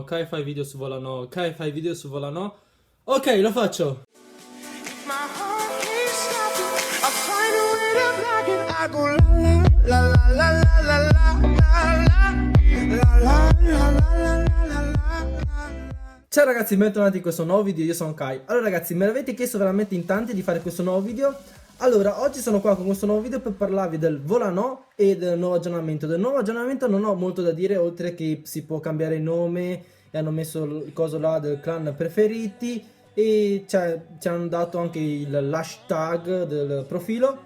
Kai fai video su Volano, Kai fai video su Volano. Ok, lo faccio. Ciao ragazzi, bentornati in questo nuovo video, io sono Kai. Allora ragazzi, me l'avete chiesto veramente in tanti di fare questo nuovo video. Allora, oggi sono qua con questo nuovo video per parlarvi del Volano e del nuovo aggiornamento. Del nuovo aggiornamento non ho molto da dire, oltre che si può cambiare il nome e hanno messo il coso là del clan preferiti e ci hanno dato anche l'hashtag del profilo.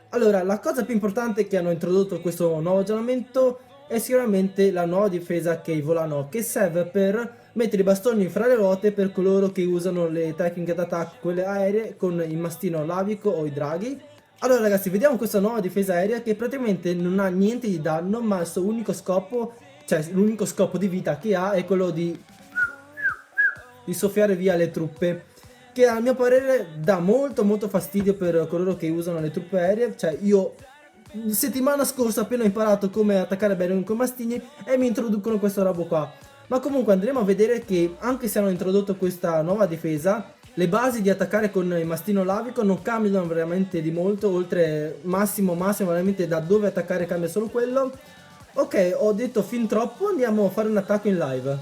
Allora, la cosa più importante che hanno introdotto questo nuovo aggiornamento è sicuramente la nuova difesa che è il Volano, che serve per mettere i bastoni fra le ruote per coloro che usano le tecniche d'attacco, quelle aeree, con il mastino lavico o i draghi. Allora ragazzi, vediamo questa nuova difesa aerea che praticamente non ha niente di danno, ma il suo unico scopo, cioè l'unico scopo di vita che ha è quello di soffiare via le truppe, che a mio parere dà molto fastidio per coloro che usano le truppe aeree. Cioè io settimana scorsa appena ho imparato come attaccare bene con i mastini e mi introducono questa roba qua. Ma comunque andremo a vedere che anche se hanno introdotto questa nuova difesa, le basi di attaccare con il mastino lavico non cambiano veramente di molto, oltre massimo veramente da dove attaccare cambia solo quello. Ok, ho detto fin troppo, andiamo a fare un attacco in live.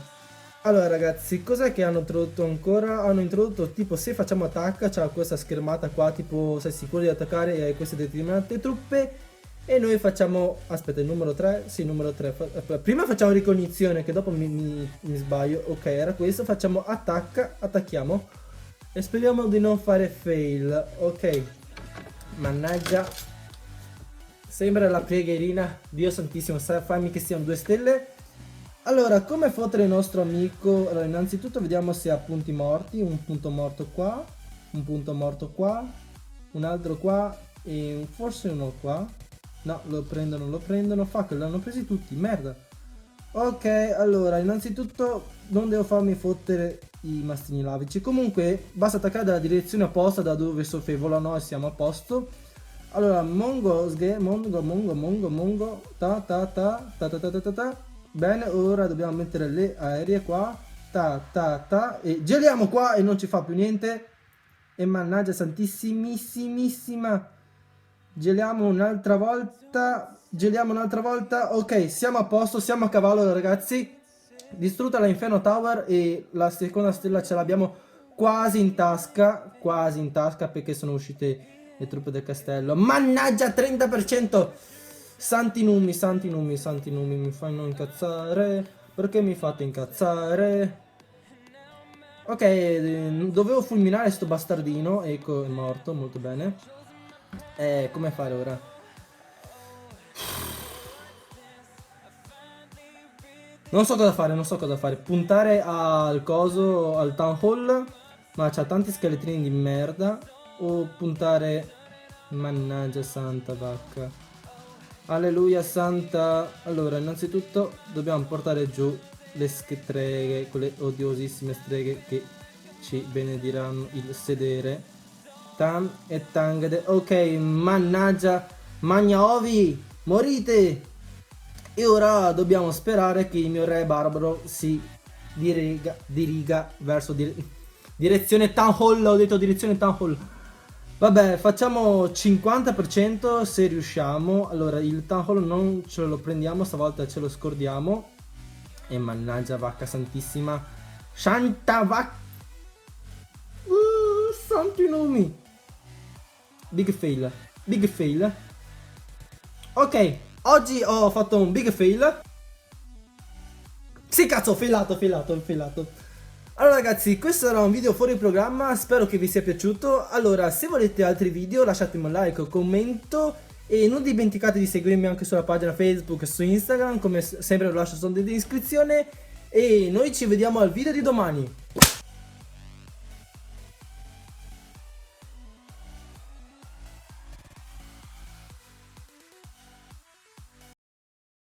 Allora ragazzi, cos'è che hanno introdotto ancora? Hanno introdotto tipo se facciamo attacca, c'è questa schermata qua, tipo sei sicuro di attaccare queste determinate truppe. E noi facciamo, aspetta, il numero 3, sì, numero 3, prima facciamo ricognizione che dopo mi sbaglio. Ok, era questo, facciamo attacca, attacchiamo e speriamo di non fare fail. Ok, mannaggia, sembra la preghierina, Dio santissimo, fammi che siano 2 stelle. Allora, come fottere il nostro amico? Allora, innanzitutto vediamo se ha punti morti, un punto morto qua, un punto morto qua, un altro qua e forse uno qua. No, lo prendono, fa che l'hanno presi tutti, merda. Ok, allora, innanzitutto non devo farmi fottere i mastini lavici. Comunque, basta attaccare dalla direzione opposta da dove soffia Volano e siamo a posto. Allora, mongo, ta. Bene, ora dobbiamo mettere le aeree qua, ta, e geliamo qua e non ci fa più niente. E mannaggia santissimissima. Geliamo un'altra volta. Ok, siamo a posto, siamo a cavallo ragazzi. Distrutta la Inferno Tower e la seconda stella ce l'abbiamo quasi in tasca perché sono uscite le truppe del castello. Mannaggia, 30%. Santi numi, mi fanno incazzare. Perché mi fate incazzare? Ok, dovevo fulminare sto bastardino. Ecco, è morto, molto bene. Come fare ora? Non so cosa fare. Puntare al coso, al town hall, ma c'ha tanti scheletrini di merda. O puntare... Mannaggia santa vacca. Alleluia santa. Allora, innanzitutto dobbiamo portare giù le streghe, quelle odiosissime streghe che ci benediranno il sedere. Tam e tangade. Ok, mannaggia, magna ovi, morite. E ora dobbiamo sperare che il mio re barbaro si diriga verso direzione town hall. Ho detto direzione town hall. Vabbè, facciamo 50% se riusciamo. Allora, il town hall non ce lo prendiamo, stavolta ce lo scordiamo. E mannaggia vacca santissima, santa vacca, santi nomi. Big fail. Ok, oggi ho fatto un big fail. Sì cazzo, ho failato. Allora ragazzi, questo era un video fuori programma, spero che vi sia piaciuto. Allora, se volete altri video lasciatemi un like o commento. E non dimenticate di seguirmi anche sulla pagina Facebook e su Instagram, come sempre lo lascio sotto in descrizione. E noi ci vediamo al video di domani.